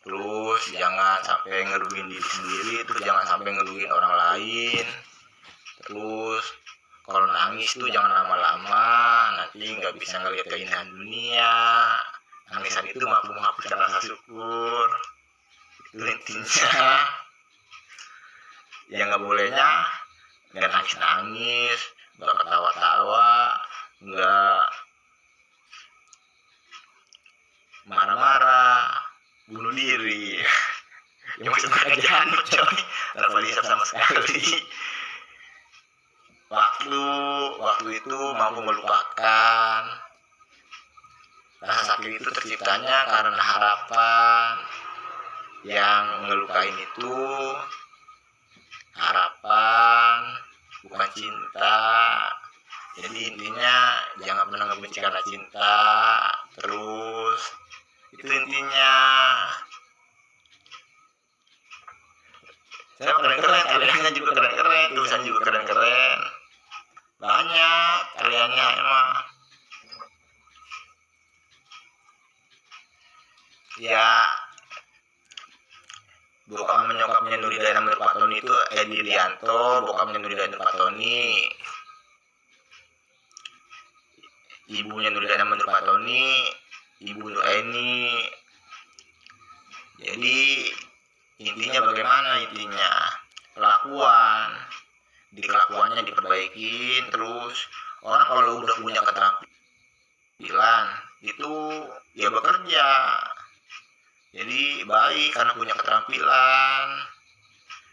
Terus jangan sampai ngerugiin diri sendiri, terus jangan sampai ngerugiin orang lain. Terus kalau nangis tuh jangan lama-lama, nanti nggak bisa ngelihat keindahan dunia. Nangisan itu mampu menghapuskan rasa syukur. Itu intinya. Yang nggak bolehnya nggak nangis-nangis, nggak ketawa-tawa, nggak marah-marah, bunuh diri. Ya masuk neraka jahanam coy, tanpa dihisap sama sekali. Waktu itu mampu melupakan. Rasa sakit itu terciptanya karena harapan. Yang ngelukain itu harapan, bukan cinta. Jadi intinya jangan pernah ngebenci karena cinta. Terus itu intinya. Saya keren-keren, karyanya juga keren-keren, tulisan juga keren-keren. Banyak karyanya emang. Ya, bokap menyokapnya Nuridana Nur Fatoni itu Edi Rianto, bokapnya Nuridana Nur Fatoni. Ibunya Nuridana Nur Fatoni, Ibu Nur Aini. Jadi intinya bagaimana intinya? Kelakuan. Di kelakuannya diperbaikin. Terus orang kalau udah punya keterampilan itu ya bekerja. Jadi baik karena punya keterampilan.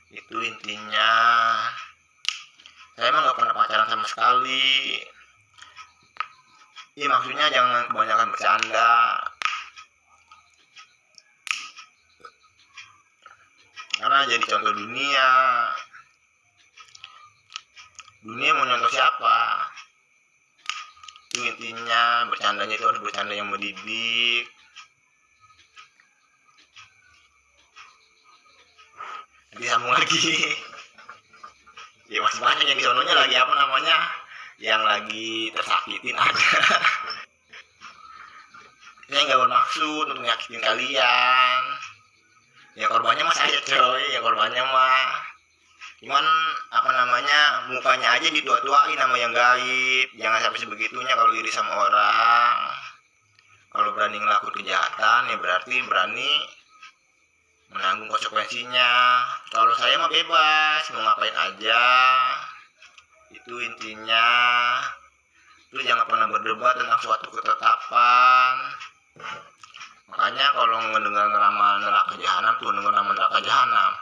Itu intinya. Saya emang gak pernah pacaran sama sekali. Iya maksudnya jangan kebanyakan bercanda. Karena jadi contoh dunia. Dunia mau nyontoh siapa? Itu intinya, bercandanya itu harus bercanda yang mendidik. Nanti sambung lagi. Ya masih banyak yang disononya lagi apa namanya, yang lagi tersakitin aja. Saya nggak bermaksud untuk nyakitin kalian. Ya korbannya mah saya coy, ya korbannya mah. Cuman apa namanya, mukanya aja ditua-tuain sama yang gaib. Jangan sampai sebegitunya kalau iri sama orang. Kalau berani ngelakuin kejahatan ya berarti berani menanggung konsekuensinya. Kalau saya mah bebas, mau ngapain aja. Itu intinya. Lu jangan pernah berdebat tentang suatu ketetapan. Makanya kalau mendengar nama neraka jahanam tuh, dengar nama neraka jahanam.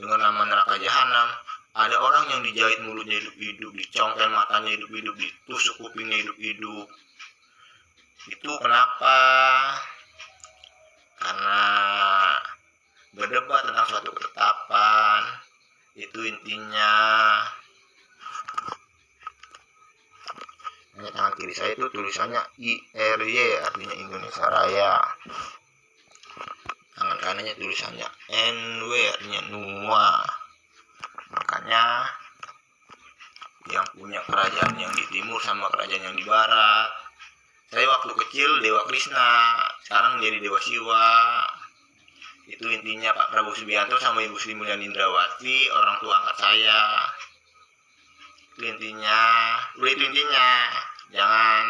Dengan nama neraka jahanam, ada orang yang dijahit mulutnya hidup-hidup, dicongkel matanya hidup-hidup, ditusuk kupingnya hidup-hidup. Itu kenapa? Karena berdebat tentang suatu ketetapan. Itu intinya. Ini tangan kiri saya itu tulisannya IRY, artinya Indonesia Raya. Tangan kanannya tulisannya NW, artinya Nua. Makanya yang punya kerajaan yang di timur sama kerajaan yang di barat. Saya waktu kecil Dewa Krishna, sekarang menjadi Dewa Siwa. Itu intinya Pak Prabowo Subianto sama Ibu Sri Mulyani Indrawati, orang tua angkat saya. Itu intinya. Udah itu intinya. Jangan,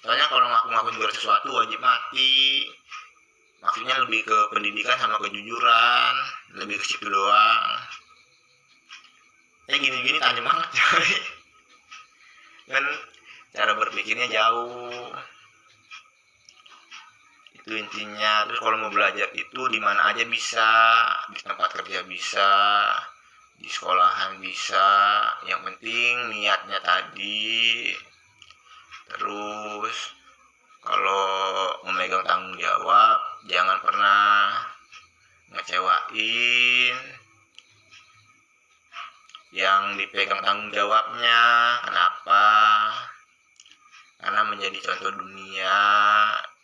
soalnya kalau ngaku-ngaku jual sesuatu wajib mati. Maksudnya lebih ke pendidikan sama kejujuran, lebih ke situ doang. Gini-gini tajam banget coy. Kan cara berpikirnya jauh. Itu intinya. Terus kalau mau belajar itu di mana aja bisa, di tempat kerja bisa, di sekolahan bisa. Yang penting niatnya tadi. Terus kalau memegang tanggung jawab, jangan pernah ngecewain yang dipegang tanggung jawabnya. Kenapa? Karena menjadi contoh dunia.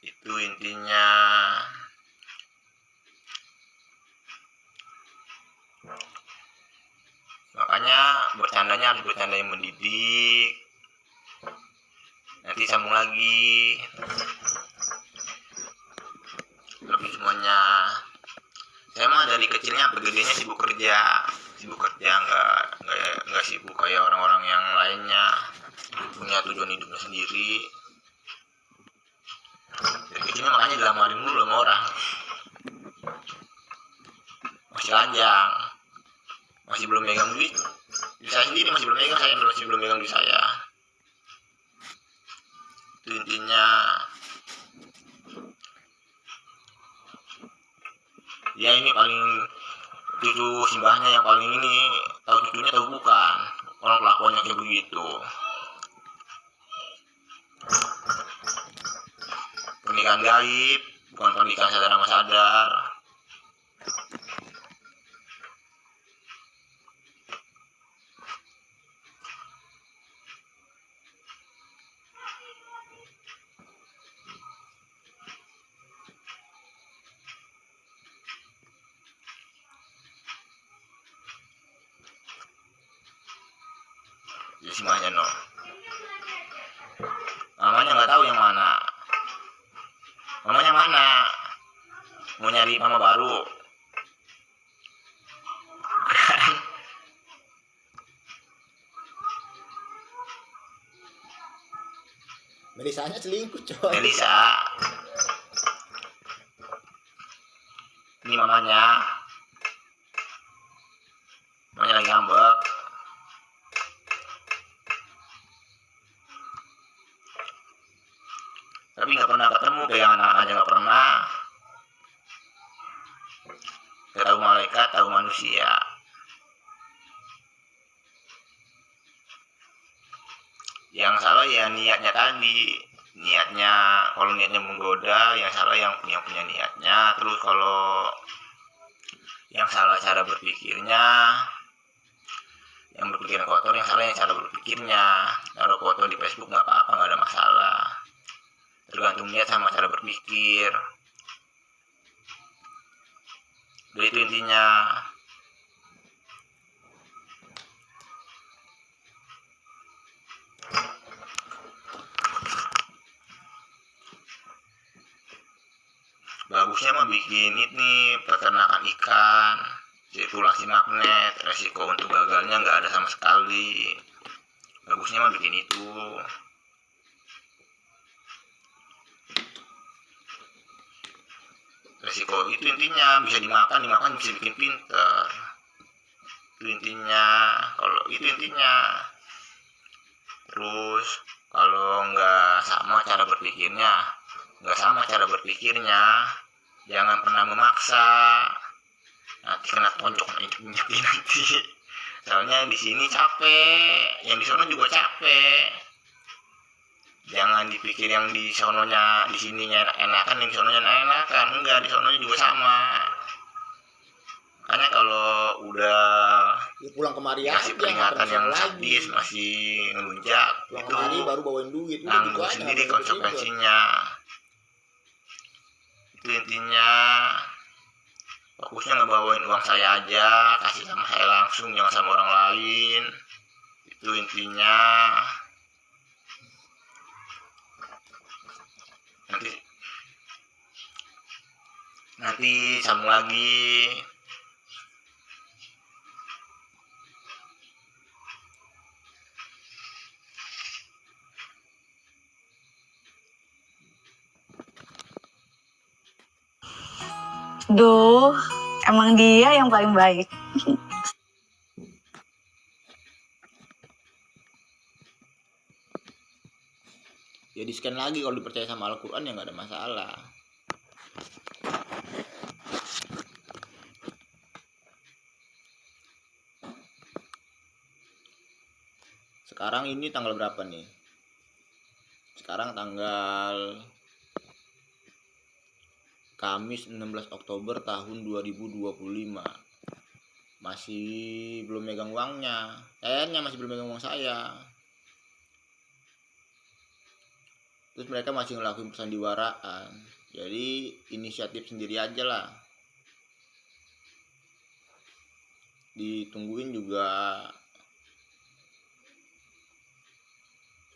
Itu intinya. Makanya bercandanya harus bercanda yang mendidik. Nanti sambung lagi. Tapi semuanya dari kecilnya sampai gedenya sibuk kerja, nggak sibuk kayak orang-orang yang lainnya, punya tujuan hidupnya sendiri. Dari kecilnya makanya dilamarin dulu sama orang, masih lajang, masih belum megang duit saya sendiri, masih belum megang duit saya. Itu intinya. Ya ini paling cucu simbahnya yang paling ini tahu cucunya tahu bukan orang kelakuannya kayak begitu. Pernikahan gaib, bukan pernikahan sadar sama sadar. Ya semuanya no. Mamanya nggak tahu yang mana. Mamanya mana? Mau nyari mama baru. Melisanya selingkuh coy. Melisa. Ini mamanya. Mamanya lagi ngambek. Tapi nggak pernah ketemu, kayak anak-anaknya nggak pernah. Gak tahu malaikat, tahu manusia. Yang salah ya niatnya tadi. Niatnya, kalau niatnya menggoda, yang salah yang punya niatnya. Terus kalau yang salah cara berpikirnya, yang berpikiran kotor, yang salah yang cara berpikirnya. Kalau foto di Facebook nggak apa-apa, nggak ada masalah. Tergantung niat sama cara berpikir. Jadi itu intinya. Bagusnya mah bikin ini peternakan ikan, sirkulasi magnet, resiko untuk gagalnya nggak ada sama sekali. Bagusnya mah bikin itu. Resiko itu intinya bisa dimakan bisa bikin pinter. Itu intinya. Kalau itu intinya. Terus kalau nggak sama cara berpikirnya, jangan pernah memaksa. Nanti kena tonjok nanti. Soalnya di sini capek, yang di sono juga capek. Jangan dipikir yang di sononya, di sininya enak-enakan, yang di sononya enak-enakan. Enggak, di sononya juga sama. Makanya kalau udah Ya, pulang kemari kasih peringatan yang sadis, masih ngelunjak, pulang itu kemari baru bawain duit, tanggung gitu sendiri konsekuensinya. Itu intinya. Fokusnya ngebawain uang saya aja, kasih sama saya langsung, jangan sama orang lain. Itu intinya. Nanti sambung lagi. Duh, emang dia yang paling baik. Ya di scan lagi, kalau dipercaya sama Al-Quran ya nggak ada masalah. Sekarang ini tanggal berapa nih? Sekarang tanggal Kamis 16 Oktober tahun 2025. Masih belum megang uangnya. Kayaknya masih belum megang uang saya. Terus mereka masih ngelakuin persandiwaraan. Jadi inisiatif sendiri aja lah. Ditungguin juga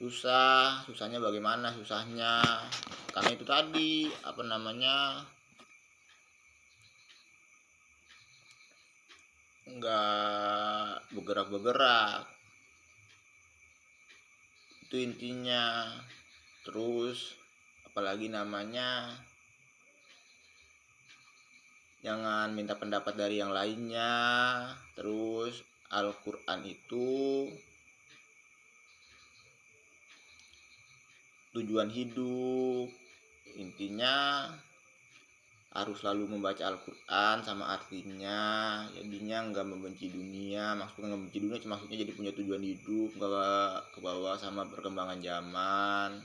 susahnya bagaimana susahnya, karena itu tadi nggak bergerak-bergerak, itu intinya. Terus apalagi namanya, jangan minta pendapat dari yang lainnya. Terus Al-Quran itu tujuan hidup, intinya harus selalu membaca Al-Quran sama artinya, jadinya nggak membenci dunia. Maksudnya nggak membenci dunia, maksudnya jadi punya tujuan hidup, nggak ke bawah sama perkembangan zaman,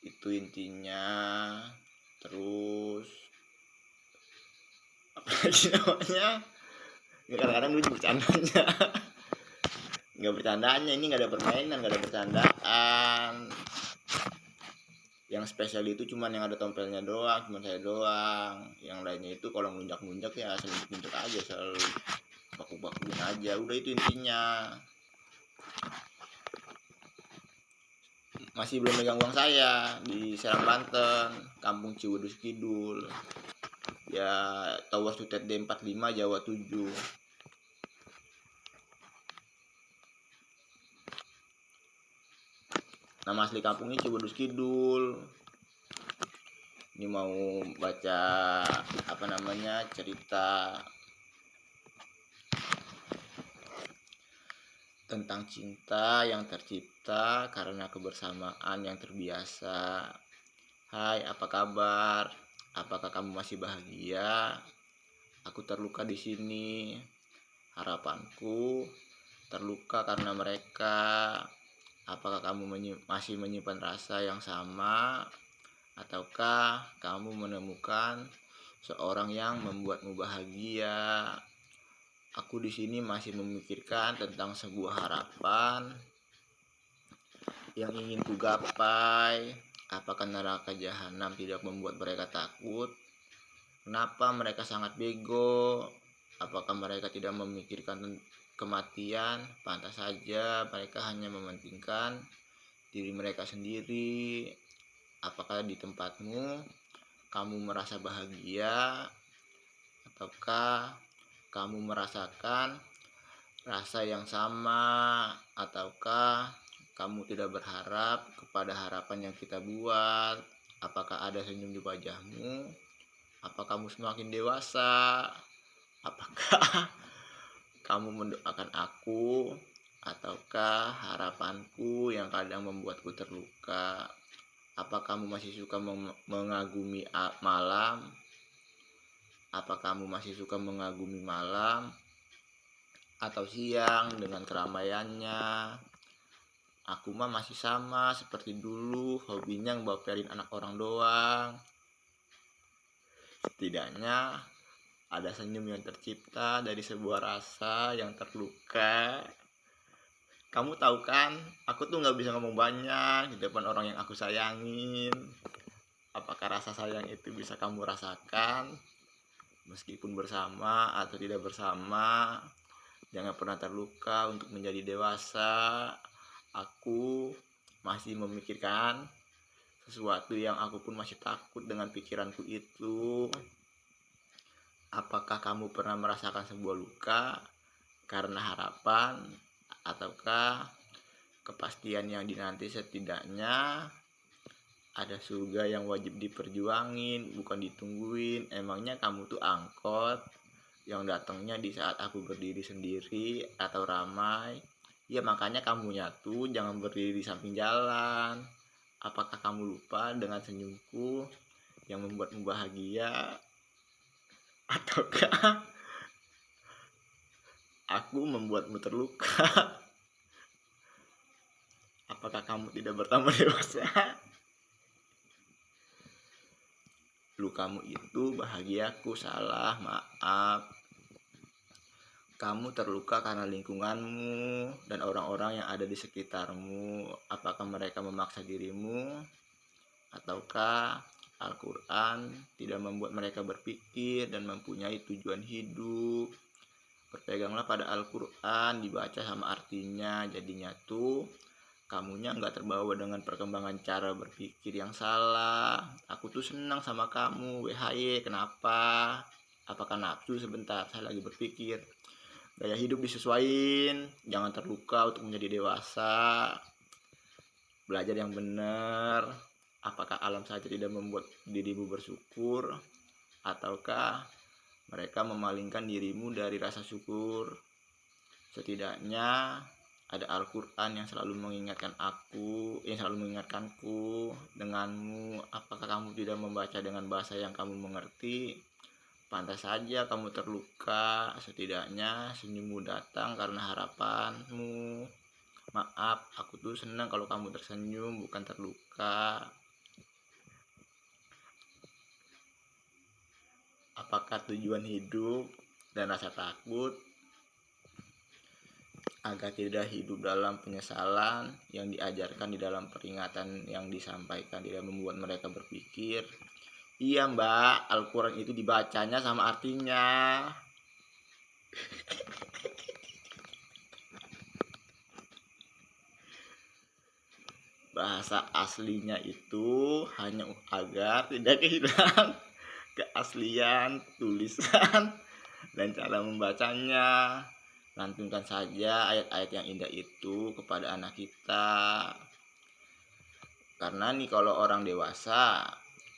itu intinya. Terus apa lagi namanya, ya kadang-kadang lucu bercandanya. Nggak bercandanya, ini nggak ada permainan, nggak ada bercandaan. Yang spesial itu cuman yang ada tompelnya doang, cuman saya doang. Yang lainnya itu kalau ngelunjak-ngelunjak ya selunjuk-lunjuk aja, selalu baku-bakuin aja, udah itu intinya. Masih belum megang uang saya di Serang, Banten, kampung Ciwedus Kidul, ya Tower Sutet D45 Jawa 7. Nama asli kampungnya Ciwedus Kidul. Ini mau baca apa namanya, cerita tentang cinta yang tercipta karena kebersamaan yang terbiasa. Hai, apa kabar? Apakah kamu masih bahagia? Aku terluka di sini. Harapanku terluka karena mereka. Apakah kamu masih menyimpan rasa yang sama? Ataukah kamu menemukan seorang yang membuatmu bahagia? Aku di sini masih memikirkan tentang sebuah harapan yang ingin ku gapai. Apakah neraka jahanam tidak membuat mereka takut? Kenapa mereka sangat bego? Apakah mereka tidak memikirkan kematian? Pantas saja mereka hanya mementingkan diri mereka sendiri. Apakah di tempatmu kamu merasa bahagia? Ataukah kamu merasakan rasa yang sama? Ataukah kamu tidak berharap kepada harapan yang kita buat? Apakah ada senyum di wajahmu? Apa kamu semakin dewasa? Apakah kamu mendoakan aku? Ataukah harapanku yang kadang membuatku terluka? Apa kamu masih suka mengagumi malam? Apa kamu masih suka mengagumi malam atau siang dengan keramaiannya? Aku mah masih sama seperti dulu, hobinya ngebaperin anak orang doang. Setidaknya ada senyum yang tercipta dari sebuah rasa yang terluka. Kamu tahu kan, aku tuh nggak bisa ngomong banyak di depan orang yang aku sayangin. Apakah rasa sayang itu bisa kamu rasakan? Meskipun bersama atau tidak bersama, jangan pernah terluka untuk menjadi dewasa. Aku masih memikirkan sesuatu yang aku pun masih takut dengan pikiranku itu. Apakah kamu pernah merasakan sebuah luka karena harapan? Ataukah kepastian yang dinanti? Setidaknya ada surga yang wajib diperjuangin, bukan ditungguin. Emangnya kamu tuh angkot yang datangnya di saat aku berdiri sendiri atau ramai? Ya makanya kamu nyatu, jangan berdiri di samping jalan. Apakah kamu lupa dengan senyumku yang membuatmu bahagia? Ataukah aku membuatmu terluka? Apakah kamu tidak bertambah dewasa? Lukamu itu bahagiaku, salah, maaf. Kamu terluka karena lingkunganmu dan orang-orang yang ada di sekitarmu. Apakah mereka memaksa dirimu? Ataukah Al-Quran tidak membuat mereka berpikir dan mempunyai tujuan hidup? Berpeganglah pada Al-Quran, dibaca sama artinya, jadinya tuh kamunya nggak terbawa dengan perkembangan cara berpikir yang salah. Aku tuh senang sama kamu, WHY, kenapa? Apakah nafsu? Sebentar, saya lagi berpikir. Gaya hidup disesuaikan, jangan terluka untuk menjadi dewasa. Belajar yang benar. Apakah alam saja tidak membuat dirimu bersyukur, ataukah mereka memalingkan dirimu dari rasa syukur? Setidaknya ada Al-Quran yang selalu mengingatkanku denganmu. Apakah kamu tidak membaca dengan bahasa yang kamu mengerti? Pantas saja kamu terluka, setidaknya senyummu datang karena harapanmu. Maaf, aku tuh senang kalau kamu tersenyum, bukan terluka. Apakah tujuan hidup dan rasa takut agar tidak hidup dalam penyesalan yang diajarkan di dalam peringatan yang disampaikan tidak membuat mereka berpikir? Iya mbak, Al-Quran itu dibacanya sama artinya. Bahasa aslinya itu hanya agar tidak kehilangan keaslian tulisan dan cara membacanya. Lantunkan saja ayat-ayat yang indah itu kepada anak kita. Karena nih kalau orang dewasa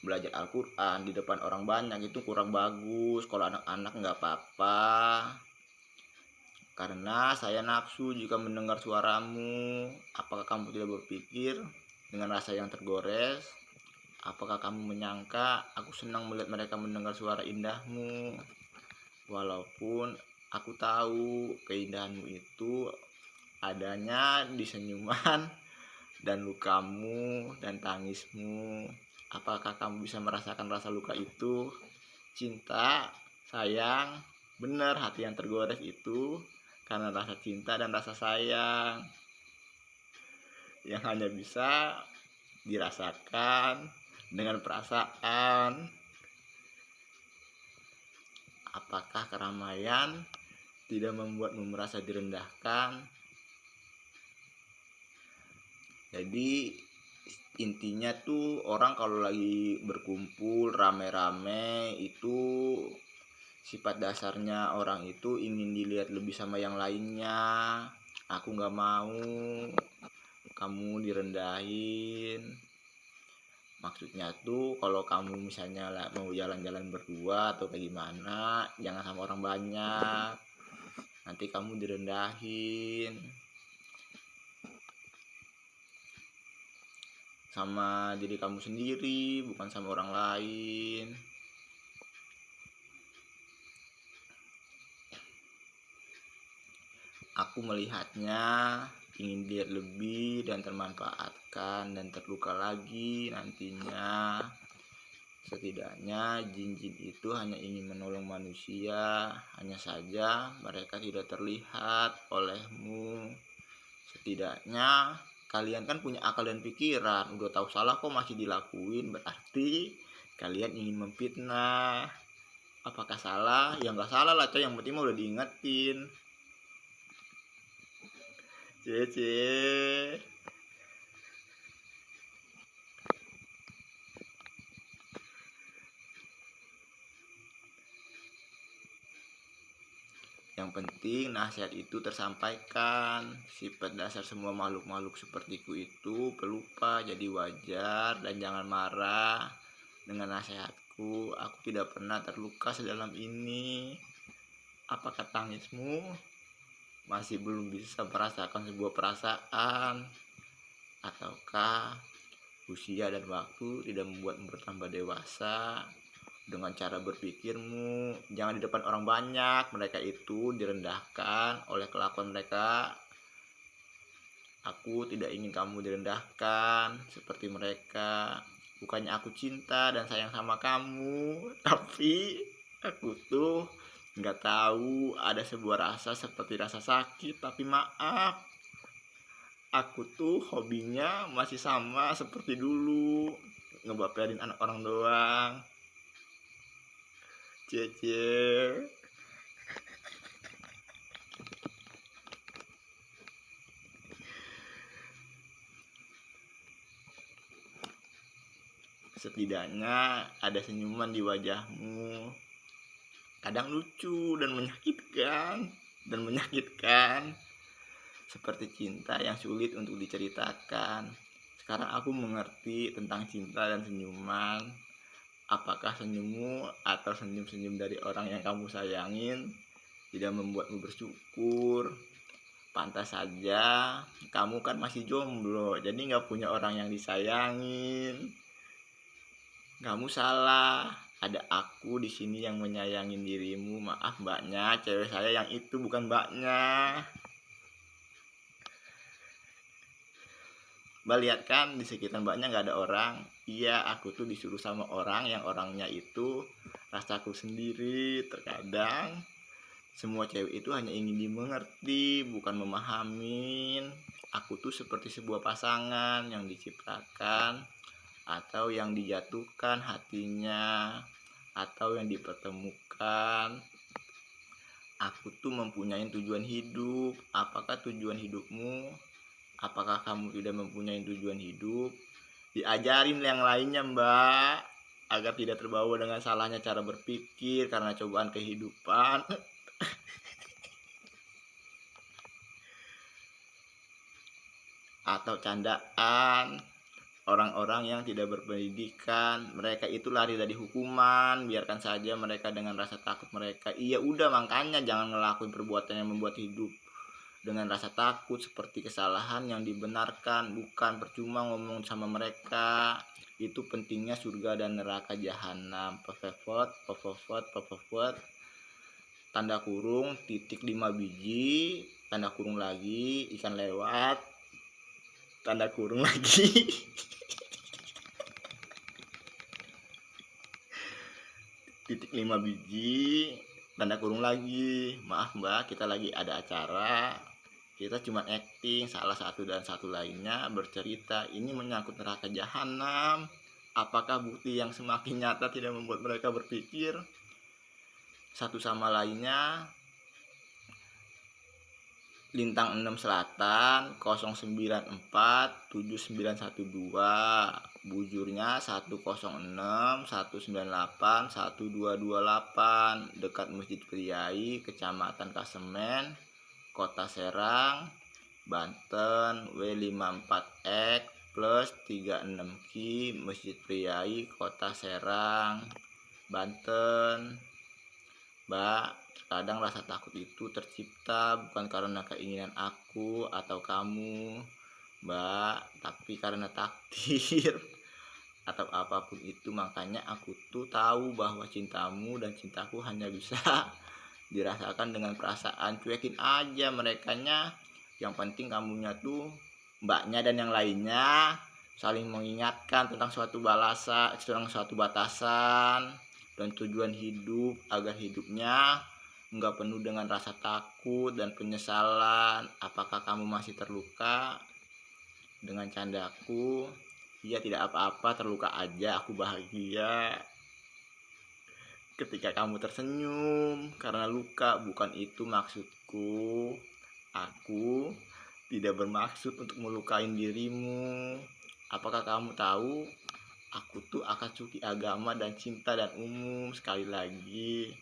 belajar Al-Quran di depan orang banyak itu kurang bagus. Kalau anak-anak nggak apa-apa. Karena saya nafsu jika mendengar suaramu. Apakah kamu tidak berpikir dengan rasa yang tergores? Apakah kamu menyangka aku senang melihat mereka mendengar suara indahmu? Walaupun aku tahu keindahanmu itu adanya di senyuman dan lukamu dan tangismu. Apakah kamu bisa merasakan rasa luka itu? Cinta, sayang, benar hati yang tergores itu karena rasa cinta dan rasa sayang yang hanya bisa dirasakan dengan perasaan. Apakah keramaian tidak membuatmu merasa direndahkan? Jadi intinya tuh orang kalau lagi berkumpul rame-rame itu sifat dasarnya orang itu ingin dilihat lebih sama yang lainnya. Aku nggak mau kamu direndahin. Maksudnya tuh kalau kamu misalnya mau jalan-jalan berdua atau kayak gimana, jangan sama orang banyak, nanti kamu direndahin. Sama diri kamu sendiri, bukan sama orang lain. Aku melihatnya ingin dilihat lebih dan termanfaatkan dan terluka lagi nantinya. Setidaknya jin-jin itu hanya ingin menolong manusia, hanya saja mereka tidak terlihat olehmu. Setidaknya kalian kan punya akal dan pikiran, udah tahu salah kok masih dilakuin, berarti kalian ingin memfitnah. Apakah salah? Ya nggak salah lah coy, yang penting udah diingetin. Cece. Yang penting nasihat itu tersampaikan. Sifat dasar semua makhluk-makhluk sepertiku itu pelupa, jadi wajar dan jangan marah dengan nasihatku. Aku tidak pernah terluka sedalam ini. Apakah tangismu masih belum bisa merasakan sebuah perasaan? Ataukah usia dan waktu tidak membuatmu bertambah dewasa? Dengan cara berpikirmu, jangan di depan orang banyak, mereka itu direndahkan oleh kelakuan mereka. Aku tidak ingin kamu direndahkan seperti mereka. Bukannya aku cinta dan sayang sama kamu, tapi aku tuh nggak tahu ada sebuah rasa seperti rasa sakit. Tapi maaf, aku tuh hobinya masih sama seperti dulu, ngebaperin anak orang doang. Cece. Setidaknya ada senyuman di wajahmu kadang lucu dan menyakitkan seperti cinta yang sulit untuk diceritakan. Sekarang aku mengerti tentang cinta dan senyuman. Apakah senyummu atau senyum-senyum dari orang yang kamu sayangin tidak membuatmu bersyukur? Pantas saja, kamu kan masih jomblo, jadi gak punya orang yang disayangin. Kamu salah, ada aku di sini yang menyayangin dirimu. Maaf mbaknya, cewek saya yang itu bukan mbaknya. Mbak lihat kan di sekitar mbaknya gak ada orang. Iya, aku tuh disuruh sama orang yang orangnya itu rasaku sendiri. Terkadang semua cewek itu hanya ingin dimengerti, bukan memahamin. Aku tuh seperti sebuah pasangan yang diciptakan atau yang dijatuhkan hatinya atau yang dipertemukan. Aku tuh mempunyai tujuan hidup. Apakah tujuan hidupmu? Apakah kamu tidak mempunyai tujuan hidup? Diajarin yang lainnya mbak, agar tidak terbawa dengan salahnya cara berpikir karena cobaan kehidupan. Atau candaan orang-orang yang tidak berpendidikan. Mereka itu lari dari hukuman, biarkan saja mereka dengan rasa takut mereka. Iya udah, makanya jangan ngelakuin perbuatan yang membuat hidup dengan rasa takut seperti kesalahan yang dibenarkan. Bukan percuma ngomong sama mereka. Itu pentingnya surga dan neraka jahanam. Pefefot tanda kurung titik 5 biji tanda kurung lagi ikan lewat tanda kurung lagi titik 5 biji tanda kurung lagi. Maaf mbak, kita lagi ada acara, kita cuma acting. Salah satu dan satu lainnya bercerita. Ini menyangkut neraka jahanam. Apakah bukti yang semakin nyata tidak membuat mereka berpikir satu sama lainnya? Lintang 6 Selatan 094 7912, bujurnya 106 198 1228, dekat Masjid Priai, Kecamatan Kasemen, Kota Serang, Banten. W54X plus 36Q, Masjid Priai, Kota Serang, Banten. Mbak, kadang rasa takut itu tercipta bukan karena keinginan aku atau kamu, Mbak, tapi karena takdir atau apapun itu. Makanya aku tuh tahu bahwa cintamu dan cintaku hanya bisa dirasakan dengan perasaan. Cuekin aja merekanya. Yang penting kamunya tuh, mbaknya dan yang lainnya saling mengingatkan tentang suatu batasan dan tujuan hidup, agar hidupnya enggak penuh dengan rasa takut dan penyesalan. Apakah kamu masih terluka dengan candaku? Iya, tidak apa-apa, terluka aja, aku bahagia ketika kamu tersenyum karena luka. Bukan itu maksudku. Aku tidak bermaksud untuk melukain dirimu. Apakah kamu tahu, aku tuh Akatsuki agama dan cinta dan umum. Sekali lagi,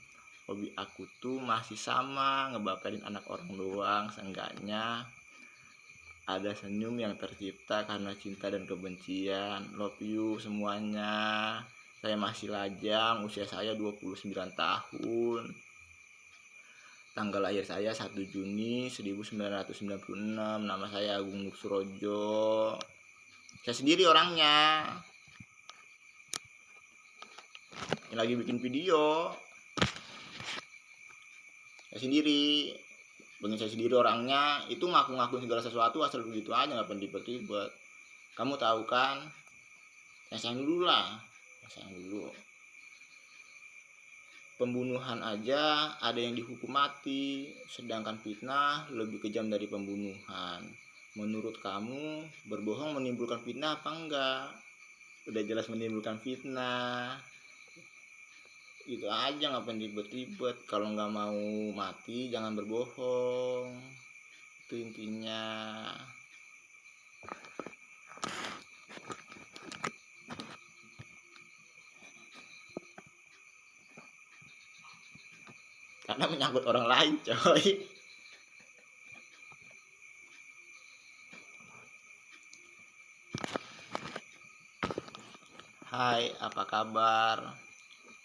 hobi aku tuh masih sama, ngebaperin anak orang doang. Seenggaknya ada senyum yang tercipta karena cinta dan kebencian. Love you semuanya. Saya masih lajang, usia saya 29 tahun. Tanggal lahir saya 1 Juni 1996. Nama saya Agung Nugrojo. Saya sendiri orangnya. Yang lagi bikin video. Saya sendiri. Bagi saya sendiri orangnya. Itu ngaku-ngakuin segala sesuatu asal begitu aja, gak penting-penting. Kamu tahu kan? Saya sayang dulu lah. Sayang dulu. Pembunuhan aja ada yang dihukum mati, sedangkan fitnah lebih kejam dari pembunuhan. Menurut kamu, berbohong menimbulkan fitnah apa enggak? Udah jelas menimbulkan fitnah. Gitu aja, ngapain ribet-ribet. Kalau nggak mau mati jangan berbohong. Itu intinya. karena menyangkut orang lain, coy. Hai, apa kabar?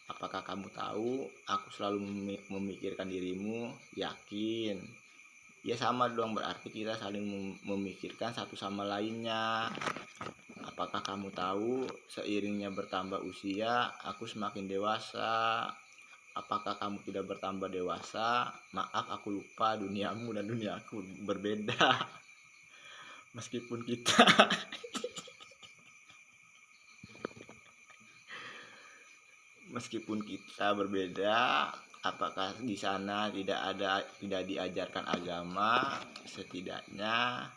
Apakah kamu tahu aku selalu memikirkan dirimu? Yakin? Ya sama dong, berarti kita saling memikirkan satu sama lainnya. Apakah kamu tahu seiringnya bertambah usia, aku semakin dewasa? Apakah kamu tidak bertambah dewasa? Maaf, aku lupa duniamu dan duniaku berbeda. Meskipun kita berbeda, apakah di sana tidak diajarkan agama? Setidaknya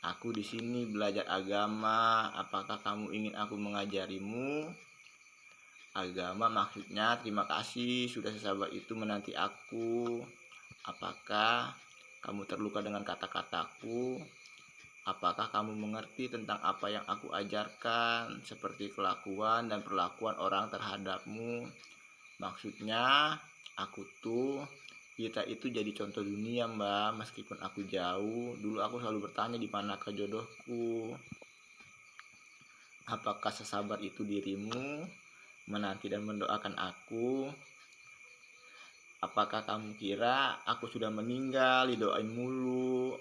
aku di sini belajar agama. Apakah kamu ingin aku mengajarimu agama? Maksudnya terima kasih sudah sesabar itu menanti aku. Apakah kamu terluka dengan kata-kataku? Apakah kamu mengerti tentang apa yang aku ajarkan, seperti kelakuan dan perlakuan orang terhadapmu? Maksudnya kita itu jadi contoh dunia, Mbak. Meskipun aku jauh, dulu aku selalu bertanya di manakah jodohku. Apakah sesabar itu dirimu menanti dan mendoakan aku? Apakah kamu kira aku sudah meninggal didoain mulu?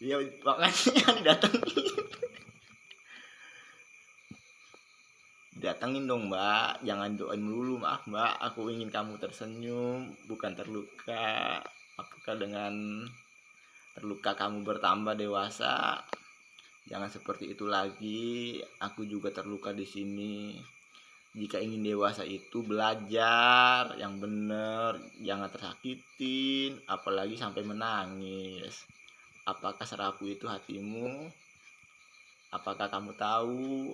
Ya makanya datangin dong, Mbak. Jangan doain melulu. Maaf, Mbak, aku ingin kamu tersenyum, bukan terluka. Apakah dengan terluka kamu bertambah dewasa? Jangan seperti itu lagi. Aku juga terluka di sini. Jika ingin dewasa itu belajar yang benar, jangan tersakitin, apalagi sampai menangis. Apakah serapu itu hatimu? Apakah kamu tahu?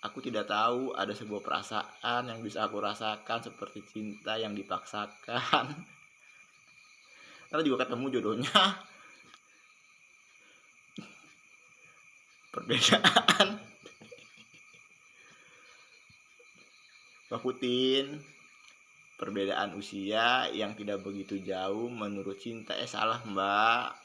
Aku tidak tahu ada sebuah perasaan yang bisa aku rasakan seperti cinta yang dipaksakan. Karena juga ketemu jodohnya. Perbedaan. Mbak Putin, perbedaan usia yang tidak begitu jauh menurut cinta. Salah, Mbak.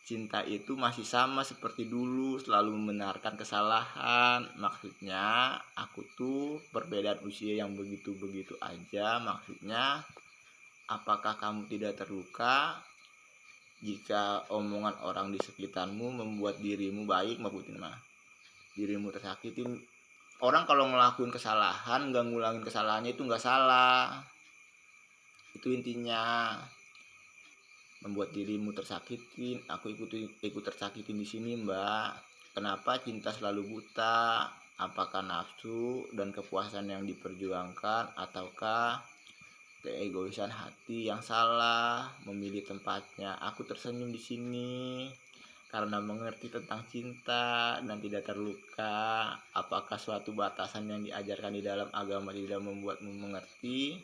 Cinta itu masih sama seperti dulu, selalu membenarkan kesalahan. Maksudnya aku tuh perbedaan usia yang begitu-begitu aja. Maksudnya apakah kamu tidak terluka jika omongan orang di sekitarmu membuat dirimu baik, Mbak Putin mah? Dirimu tersakitin. Orang kalau ngelakuin kesalahan nggak ngulangin kesalahannya itu nggak salah. Itu intinya. Membuat dirimu tersakitin, aku ikut tersakitin di sini, Mbak. Kenapa cinta selalu buta? Apakah nafsu dan kepuasan yang diperjuangkan, ataukah keegoisan hati yang salah memilih tempatnya? Aku tersenyum di sini karena mengerti tentang cinta dan tidak terluka. Apakah suatu batasan yang diajarkan di dalam agama tidak membuatmu mengerti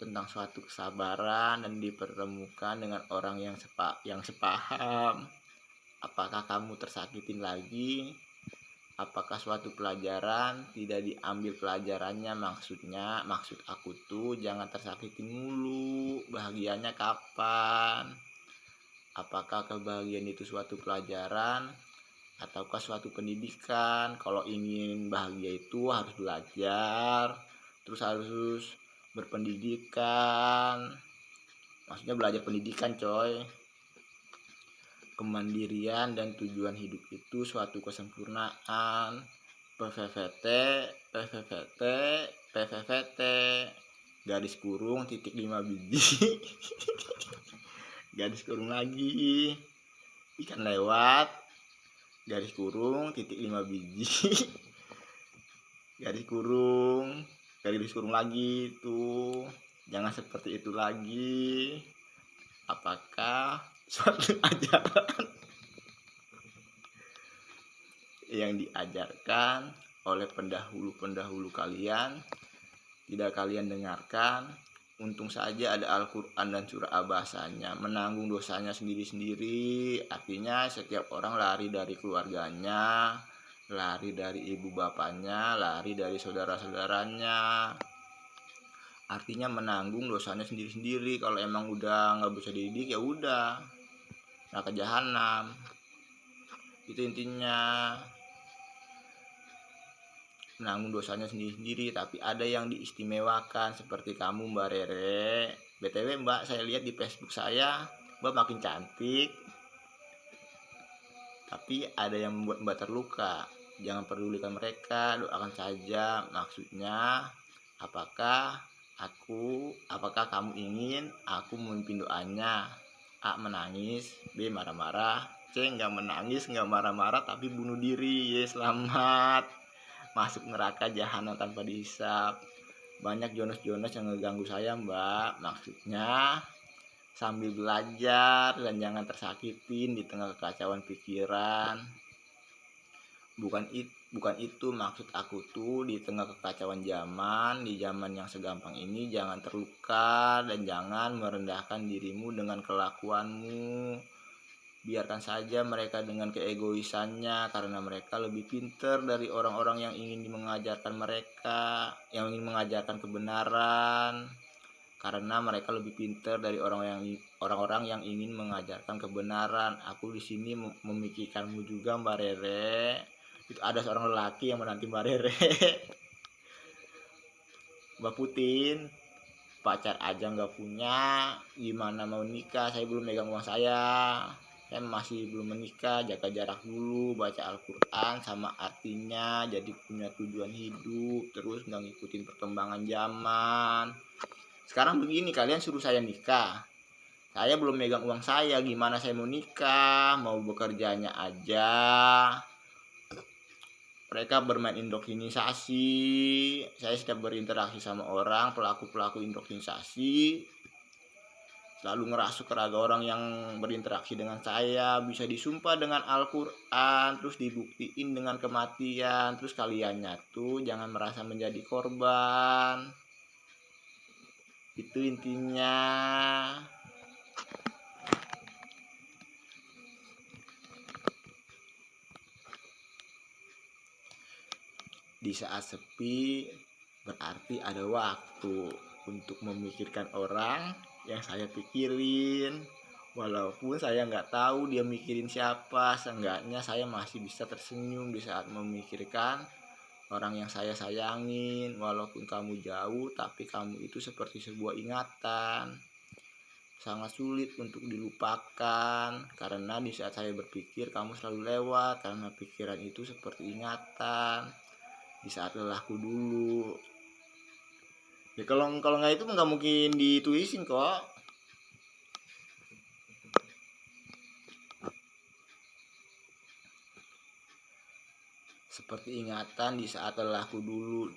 tentang suatu kesabaran dan dipertemukan dengan orang yang sepaham? Apakah kamu tersakitin lagi? Apakah suatu pelajaran tidak diambil pelajarannya? Maksud aku tuh jangan tersakitin mulu. Bahagianya kapan? Apakah kebahagiaan itu suatu pelajaran ataukah suatu pendidikan? Kalau ingin bahagia itu harus belajar, terus harus berpendidikan. Maksudnya belajar pendidikan, coy. Kemandirian dan tujuan hidup itu suatu kesempurnaan. PVVT garis kurung titik 5 biji garis kurung lagi ikan lewat garis kurung titik 5 biji garis kurung lagi tuh. Jangan seperti itu lagi. Apakah suatu ajaran yang diajarkan oleh pendahulu kalian tidak kalian dengarkan? Untung saja ada Al-Quran dan surah bahasanya. Menanggung dosanya sendiri-sendiri. Artinya setiap orang lari dari keluarganya, lari dari ibu bapaknya, lari dari saudara-saudaranya. artinya menanggung dosanya sendiri-sendiri. Kalau emang udah nggak bisa dididik, ya udah neraka jahanam. Itu intinya, menanggung dosanya sendiri-sendiri. Tapi ada yang diistimewakan seperti kamu, Mbak Rere. BTW Mbak, saya lihat di Facebook saya Mbak makin cantik, tapi ada yang membuat Mbak terluka. Jangan pedulikan mereka, doakan saja. Maksudnya, apakah kamu ingin aku memimpin doanya? A. Menangis. B. Marah-marah. C. Nggak menangis, nggak marah-marah, tapi bunuh diri. Ye, selamat masuk neraka jahanam tanpa dihisap. Banyak jonos-jonos yang ngeganggu saya, Mbak. Maksudnya, sambil belajar dan jangan tersakitin di tengah kekacauan pikiran. Bukan itu maksud aku tuh. Di tengah kekacauan zaman, di zaman yang segampang ini, jangan terluka dan jangan merendahkan dirimu dengan kelakuanmu. Biarkan saja mereka dengan keegoisannya, karena mereka lebih pintar dari orang-orang yang ingin mengajarkan kebenaran. Karena mereka lebih pintar dari orang-orang yang ingin mengajarkan kebenaran. Aku di sini memikirkanmu juga, Mbak Rere. Itu ada seorang lelaki yang menanti Mbak Rere. Mbak Putin, pacar aja nggak punya, gimana mau nikah? Saya belum megang uang saya masih belum menikah. Jaga jarak dulu, baca Al-Quran sama artinya, jadi punya tujuan hidup, terus nggak ngikutin perkembangan zaman. Sekarang begini, kalian suruh saya nikah, saya belum megang uang saya, gimana saya mau nikah? Mau bekerjanya aja. Mereka bermain indoktrinisasi. Saya sudah berinteraksi sama orang, pelaku indoktrinisasi, selalu ngerasuk ke raga orang yang berinteraksi dengan saya. Bisa disumpah dengan Al-Quran, terus dibuktiin dengan kematian. Terus kaliannya tuh jangan merasa menjadi korban. Itu intinya. Di saat sepi berarti ada waktu untuk memikirkan orang yang saya pikirin. Walaupun saya nggak tahu dia mikirin siapa, seenggaknya saya masih bisa tersenyum di saat memikirkan orang yang saya sayangin. Walaupun kamu jauh, tapi kamu itu seperti sebuah ingatan, sangat sulit untuk dilupakan. Karena di saat saya berpikir, kamu selalu lewat. Karena pikiran itu seperti ingatan di saat lelahku dulu. Ya kalau nggak itu nggak mungkin ditulisin kok. Seperti ingatan di saat lelahku dulu.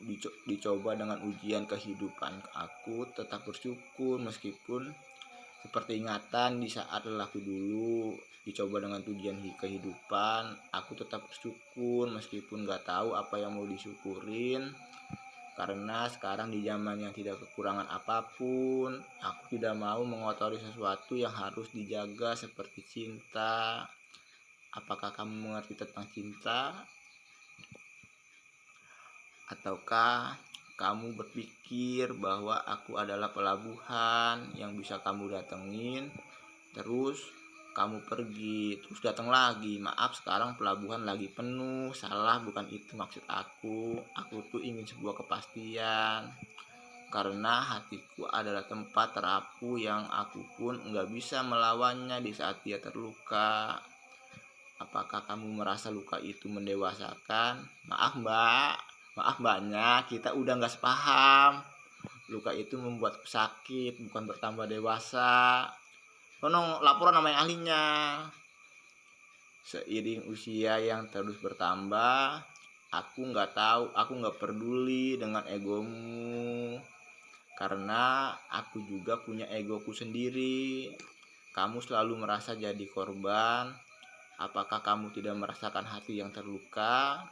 Dicoba dengan ujian kehidupan, aku tetap bersyukur. Meskipun seperti ingatan di saat lelahku dulu, dicoba dengan ujian kehidupan, aku tetap bersyukur meskipun nggak tahu apa yang mau disyukurin. Karena sekarang di zaman yang tidak kekurangan apapun, aku tidak mau mengotori sesuatu yang harus dijaga seperti cinta. Apakah kamu mengerti tentang cinta? Ataukah kamu berpikir bahwa aku adalah pelabuhan yang bisa kamu datengin, terus kamu pergi, terus datang lagi? Maaf, sekarang pelabuhan lagi penuh. Salah, bukan itu maksud aku. Aku tuh ingin sebuah kepastian. Karena hatiku adalah tempat terapu yang aku pun nggak bisa melawannya di saat dia terluka. Apakah kamu merasa luka itu mendewasakan? Maaf mbaknya, kita udah nggak sepaham. Luka itu membuatku sakit, bukan bertambah dewasa. Tolong laporan sama yang ahlinya. Seiring usia yang terus bertambah, aku nggak peduli dengan egomu. Karena aku juga punya egoku sendiri. Kamu selalu merasa jadi korban. Apakah kamu tidak merasakan hati yang terluka?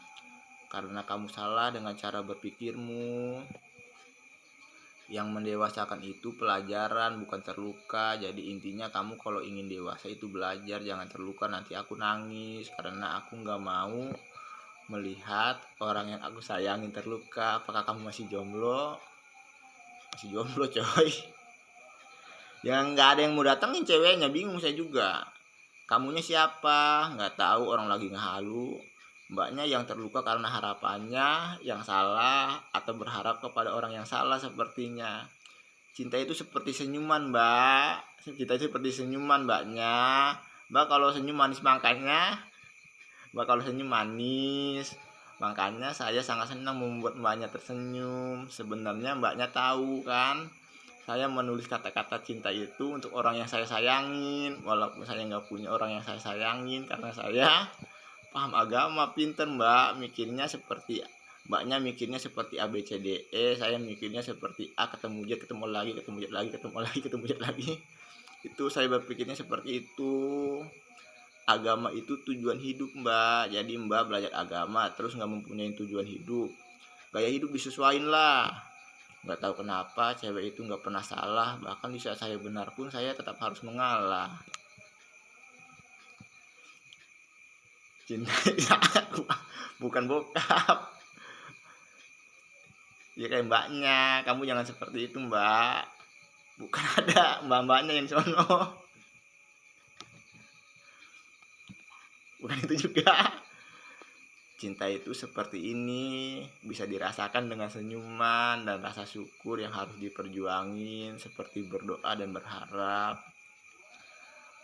Karena kamu salah dengan cara berpikirmu. Yang mendewasakan itu pelajaran, bukan terluka. Jadi intinya kamu kalau ingin dewasa itu belajar, jangan terluka. Nanti aku nangis karena aku nggak mau melihat orang yang aku sayangin terluka. Apakah kamu masih jomblo? masih jomblo coy. Yang nggak ada yang mau datengin ceweknya, bingung saya juga. Kamunya siapa? Nggak tahu, orang lagi ngehalu. Mbaknya yang terluka karena harapannya yang salah atau berharap kepada orang yang salah sepertinya. Cinta itu seperti senyuman, Mbak. Cinta itu seperti senyuman, Mbaknya. Mbak kalau senyum manis makanya. Mbak kalau senyum manis. Makanya saya sangat senang membuat mbaknya tersenyum. Sebenarnya mbaknya tahu kan, saya menulis kata-kata cinta itu untuk orang yang saya sayangin. Walaupun saya nggak punya orang yang saya sayangin, karena saya paham agama, pinter mbak. Mbaknya mikirnya seperti A B C D E, saya mikirnya seperti A ketemu Z, ketemu lagi, ketemu Z lagi, ketemu lagi, ketemu Z lagi. Itu saya berpikirnya seperti itu. Agama itu tujuan hidup mbak. Jadi mbak belajar agama terus nggak mempunyai tujuan hidup, gaya hidup disesuaikan lah. Nggak tahu kenapa cewek itu nggak pernah salah, bahkan di saat saya benar pun saya tetap harus mengalah. Cinta bukan bokap ya, kayak mbaknya. Kamu jangan seperti itu mbak, bukan ada mbak-mbaknya yang sono. Bukan itu juga. Cinta itu seperti ini, bisa dirasakan dengan senyuman dan rasa syukur yang harus diperjuangin, seperti berdoa dan berharap.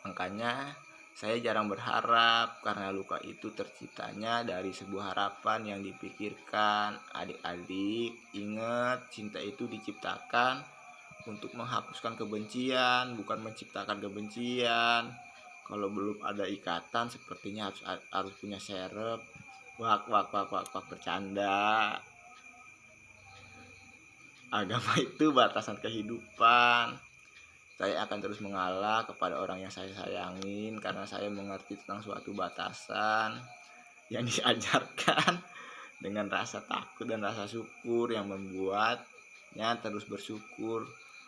Makanya saya jarang berharap, karena luka itu terciptanya dari sebuah harapan yang dipikirkan. Adik-adik, ingat, cinta itu diciptakan untuk menghapuskan kebencian, bukan menciptakan kebencian. Kalau belum ada ikatan, sepertinya harus punya serep. Wak, bercanda. Agama itu batasan kehidupan. Saya akan terus mengalah kepada orang yang saya sayangin, karena saya mengerti tentang suatu batasan yang diajarkan dengan rasa takut dan rasa syukur yang membuatnya terus bersyukur.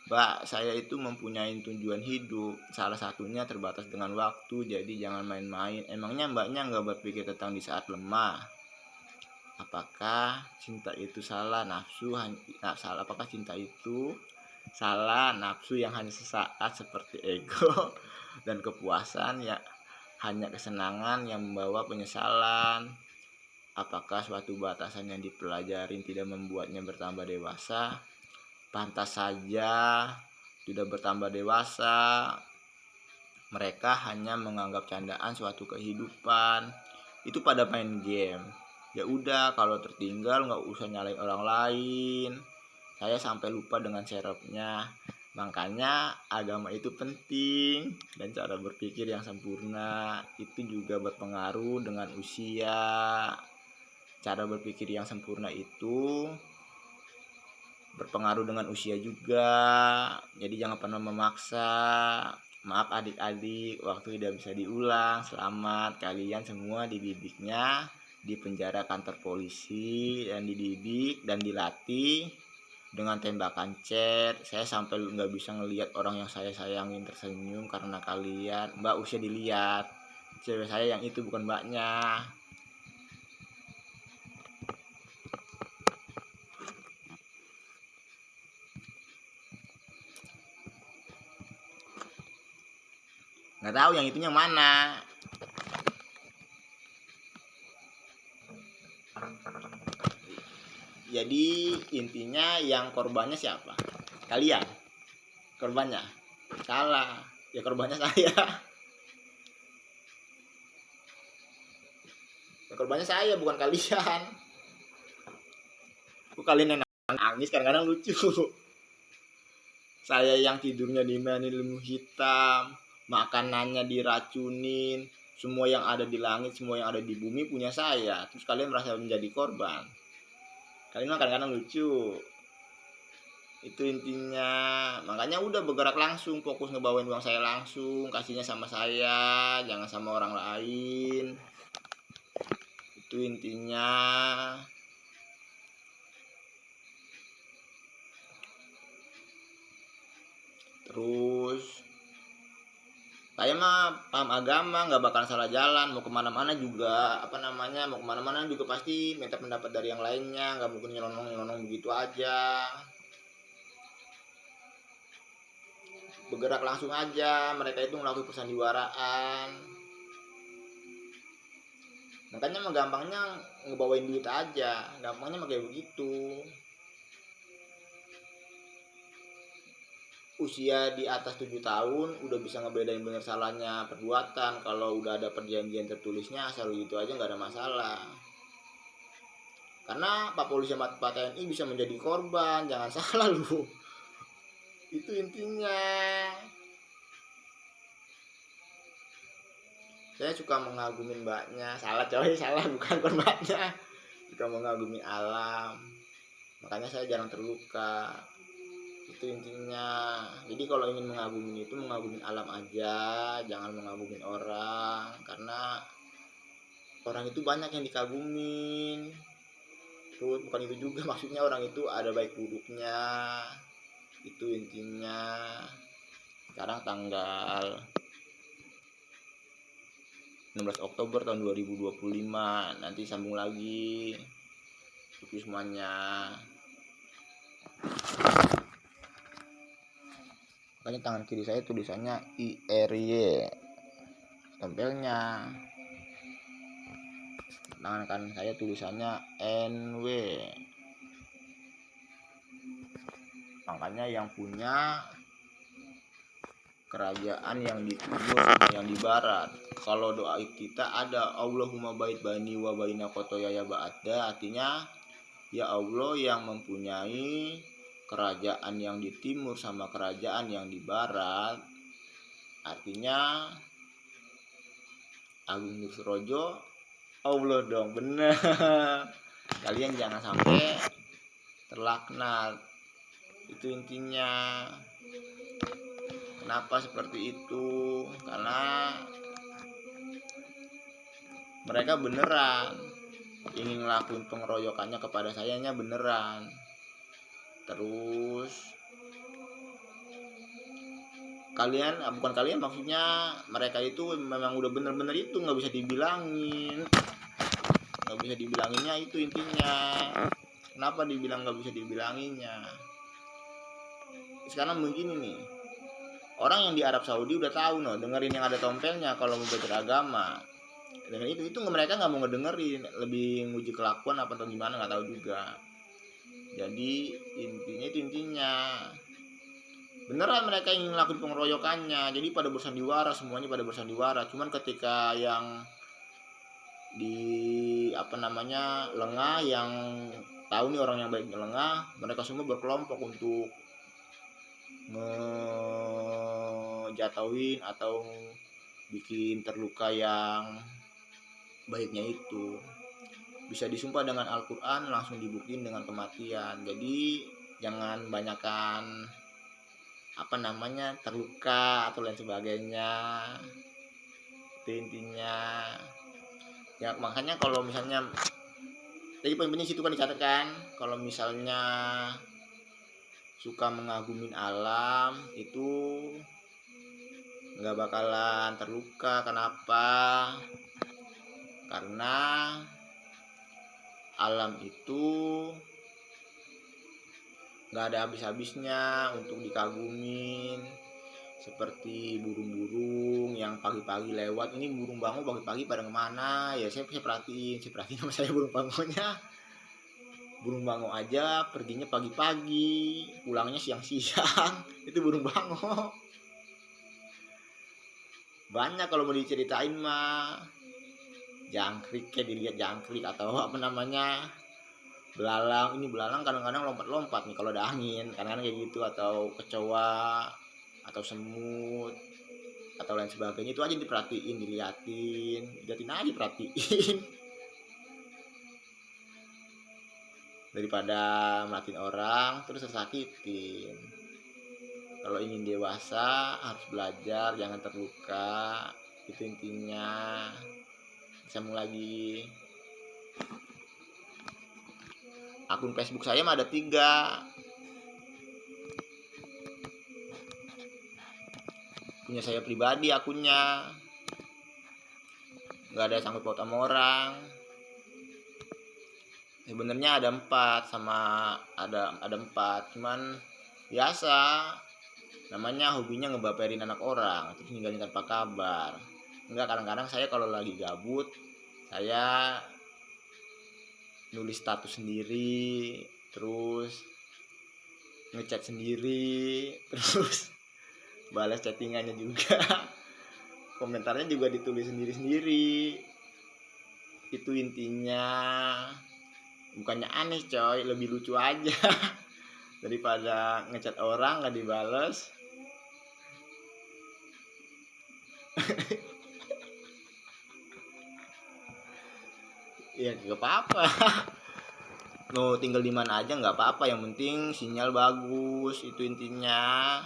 Mbak, saya itu mempunyai tujuan hidup, salah satunya terbatas dengan waktu, jadi jangan main-main. Emangnya mbaknya nggak berpikir tentang di saat lemah? Apakah cinta itu salah nafsu? Apakah cinta itu salah nafsu yang hanya sesaat seperti ego dan kepuasan ya, hanya kesenangan yang membawa penyesalan? Apakah suatu batasan yang dipelajari tidak membuatnya bertambah dewasa? Pantas saja sudah bertambah dewasa, mereka hanya menganggap candaan suatu kehidupan. Itu pada main game. Ya udah, kalau tertinggal nggak usah nyalain orang lain. Saya sampai lupa dengan serepnya. Makanya agama itu penting, dan cara berpikir yang sempurna itu juga berpengaruh dengan usia. Cara berpikir yang sempurna itu berpengaruh dengan usia juga. Jadi jangan pernah memaksa. Maaf adik-adik, waktu tidak bisa diulang. Selamat, kalian semua dididiknya di penjara kantor polisi, dan dididik dan dilatih dengan tembakan cat. Saya sampai nggak bisa ngelihat orang yang saya sayangin tersenyum karena kalian. Mbak usia dilihat, cewek saya yang itu bukan mbaknya. Nggak tahu yang itunya mana. Jadi intinya yang korbannya siapa? Kalian korbannya. Salah, ya korbannya saya. Ya, korbannya saya, bukan kalian. Kok kalian yang nangis, kadang-kadang lucu. Saya yang tidurnya dimainin ilmu hitam, makanannya diracunin, semua yang ada di langit, semua yang ada di bumi punya saya. Terus kalian merasa menjadi korban. Kalian kadang-kadang lucu. Itu intinya. Makanya udah bergerak langsung, fokus ngebawain uang saya langsung, kasihnya sama saya, jangan sama orang lain. Itu intinya. Terus saya mah paham agama, nggak bakal salah jalan. Mau kemana-mana juga mau kemana-mana juga pasti minta pendapat dari yang lainnya, nggak mungkin nyelonong begitu aja. bergerak langsung aja, mereka itu melakukan persandiwaraan. Makanya mah gampangnya ngebawain duit aja, gampangnya mah kayak begitu. Usia di atas 7 tahun udah bisa ngebedain bener salahnya perbuatan. Kalau udah ada perjanjian tertulisnya asal gitu aja nggak ada masalah. Karena Pak Polisi sama Pak TNI bisa menjadi korban, jangan salah lu. Itu intinya. Saya suka mengagumi mbaknya, salah coy, salah bukan korbannya. Suka mengagumi alam, makanya saya jarang terluka. Itu intinya. Jadi kalau ingin mengagumi itu mengagumi alam aja, jangan mengagumi orang, karena orang itu banyak yang dikagumin. Terus bukan itu juga maksudnya, orang itu ada baik buruknya. Itu intinya. Sekarang tanggal 16 Oktober tahun 2025, nanti sambung lagi untuk semuanya. Makanya tangan kiri saya tulisannya IRY, tempelnya. Tangan kanan saya tulisannya NW. Makanya yang punya kerajaan yang di timur sama yang di barat. Kalau doa kita ada Allahumma bait bani wa baina khotoyaya ba'da, artinya ya Allah yang mempunyai kerajaan yang di timur sama kerajaan yang di barat. Artinya Agung Nursurojo Allah dong, bener. Kalian jangan sampai terlaknat. Itu intinya. Kenapa seperti itu? Karena mereka beneran ingin ngelakuin pengeroyokannya kepada sayanya, beneran. Terus kalian, bukan kalian, maksudnya mereka itu memang udah bener-bener itu nggak bisa dibilangin. Nggak bisa dibilanginnya, itu intinya. Kenapa dibilang nggak bisa dibilanginnya? Sekarang begini nih, orang yang di Arab Saudi udah tahu dengerin yang ada tompelnya kalau mau belajar agama. Dengan itu mereka nggak mau ngedengerin, lebih nguji kelakuan apa atau gimana nggak tahu juga. Jadi intinya beneran mereka ingin ngelakuin pengeroyokannya. Jadi pada bersandiwara, semuanya pada bersandiwara. Cuman ketika yang di lengah, yang tahu nih orang yang baiknya lengah, mereka semua berkelompok untuk ngejatuhin atau bikin terluka yang baiknya itu. Bisa disumpah dengan Al-Quran, langsung dibuktiin dengan kematian. Jadi jangan banyakkan terluka atau lain sebagainya. Itu intinya. Ya makanya kalau misalnya tadi poin-poinnya situ kan dicatatkan, kalau misalnya suka mengagumin alam itu nggak bakalan terluka. Kenapa? Karena alam itu nggak ada habis-habisnya untuk dikagumin. Seperti burung-burung yang pagi-pagi lewat. Ini burung bango pagi-pagi pada kemana ya, saya perhatiin sama saya burung bangonya. Burung bango aja perginya pagi-pagi, pulangnya siang-siang. Itu burung bango. Banyak kalau mau diceritain mah. Jangkrik, kayak dilihat jangkrik atau belalang. Ini belalang kadang-kadang lompat-lompat nih kalau ada angin, kadang-kadang kayak gitu. Atau kecoa atau semut atau lain sebagainya. Itu aja diperhatiin, diliatin aja, perhatiin. Daripada melatin orang terus tersakitin. Kalau ingin dewasa harus belajar, jangan terluka. Itu intinya. Sambung lagi. Akun Facebook saya mah ada 3. Punya saya pribadi akunnya, nggak ada sangkut paut sama orang. Sebenarnya ada 4, cuman biasa namanya hobinya ngebaperin anak orang terus ninggalin tanpa kabar. Enggak, kadang-kadang saya kalau lagi gabut saya nulis status sendiri, terus ngechat sendiri, terus balas chattingannya juga, komentarnya juga ditulis sendiri-sendiri. Itu intinya. Bukannya aneh coy, lebih lucu aja daripada ngechat orang nggak dibales. Ya gak apa-apa. No, tinggal di mana aja nggak apa-apa, yang penting sinyal bagus, itu intinya.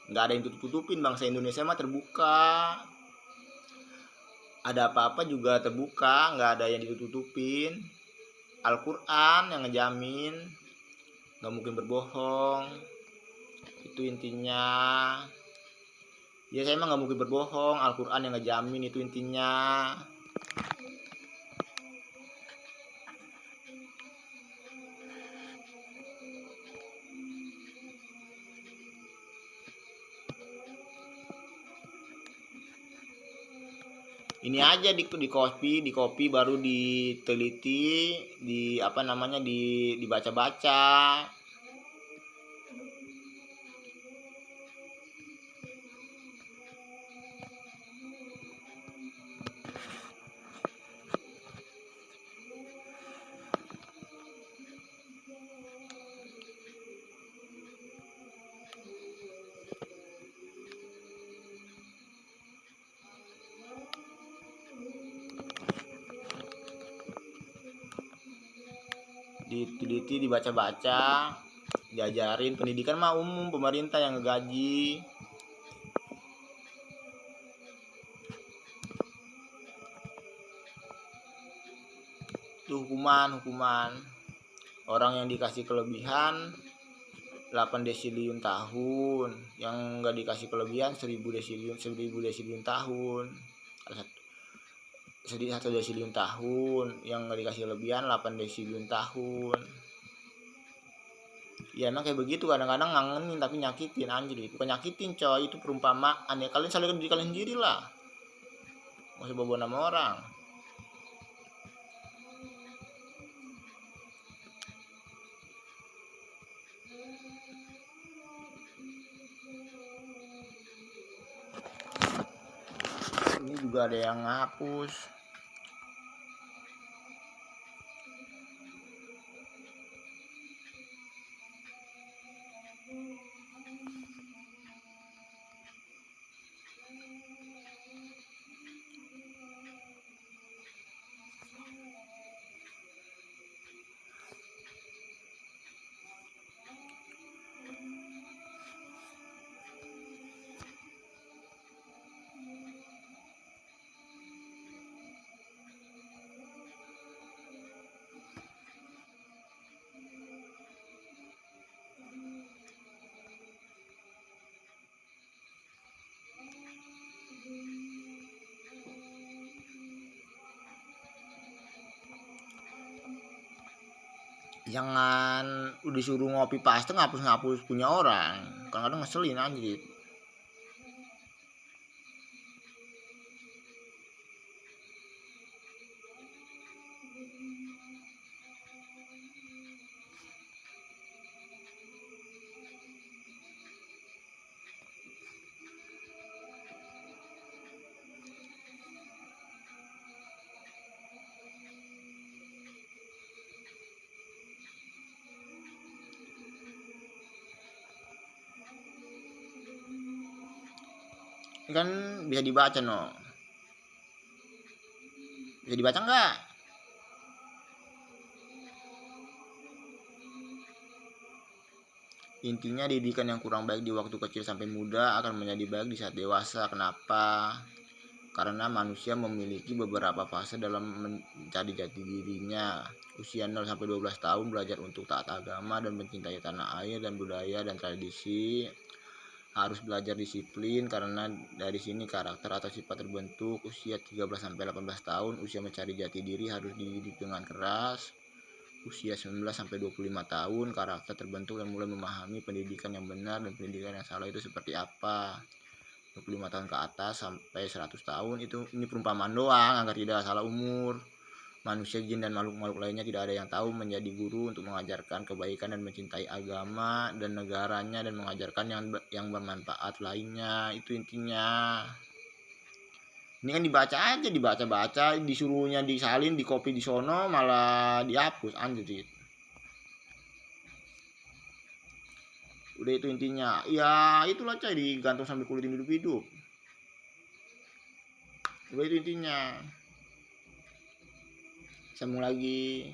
Nggak ada yang tutup-tutupin, bangsa Indonesia mah terbuka, ada apa-apa juga terbuka, nggak ada yang ditutup-tutupin. Al-Quran yang ngejamin, nggak mungkin berbohong, itu intinya. Ya saya emang nggak mungkin berbohong, Al-Quran yang ngejamin, itu intinya. Ini aja di kopi baru diteliti, di apa namanya, dibaca-baca. Diteliti, dibaca-baca, diajarin. Pendidikan mah umum, pemerintah yang ngegaji. Itu hukuman orang yang dikasih kelebihan 8 desiliun tahun, yang nggak dikasih kelebihan 1000 desiliun tahun. Sedih 1 desiliun tahun, yang nggak dikasih kelebihan 8 desiliun tahun. Ya emang kayak begitu, kadang-kadang ngangenin tapi nyakitin, anjir. Bukan nyakitin coy, itu perumpamaan ya, kalian saling diri kalian sendiri lah, nggak usah bawa nama orang. Ini juga ada yang ngapus. Jangan udah disuruh ngopi paste ngapus punya orang, kadang-kadang ngeselin anjir. Ini kan bisa dibaca no, bisa dibaca nggak? Intinya didikan yang kurang baik di waktu kecil sampai muda akan menjadi baik di saat dewasa. Kenapa? Karena manusia memiliki beberapa fase dalam mencari jati dirinya. Usia 0 sampai 12 tahun belajar untuk taat agama dan mencintai tanah air dan budaya dan tradisi. Harus belajar disiplin karena dari sini karakter atau sifat terbentuk. Usia 13 sampai 18 tahun usia mencari jati diri, harus dididik dengan keras. usia 19 sampai 25 tahun, karakter terbentuk dan mulai memahami pendidikan yang benar dan pendidikan yang salah itu seperti apa. 25 tahun ke atas sampai 100 tahun ini perumpamaan doang agar tidak salah umur. Manusia, jin, dan makhluk-makhluk lainnya tidak ada yang tahu menjadi guru untuk mengajarkan kebaikan dan mencintai agama dan negaranya dan mengajarkan yang bermanfaat lainnya. Itu intinya. Ini kan dibaca, disuruhnya disalin, di copy di sono malah dihapus, anjir. Udah itu intinya. Ya itulah coy, digantung sambil kulit hidup-hidup. Udah itu intinya. Sambung lagi.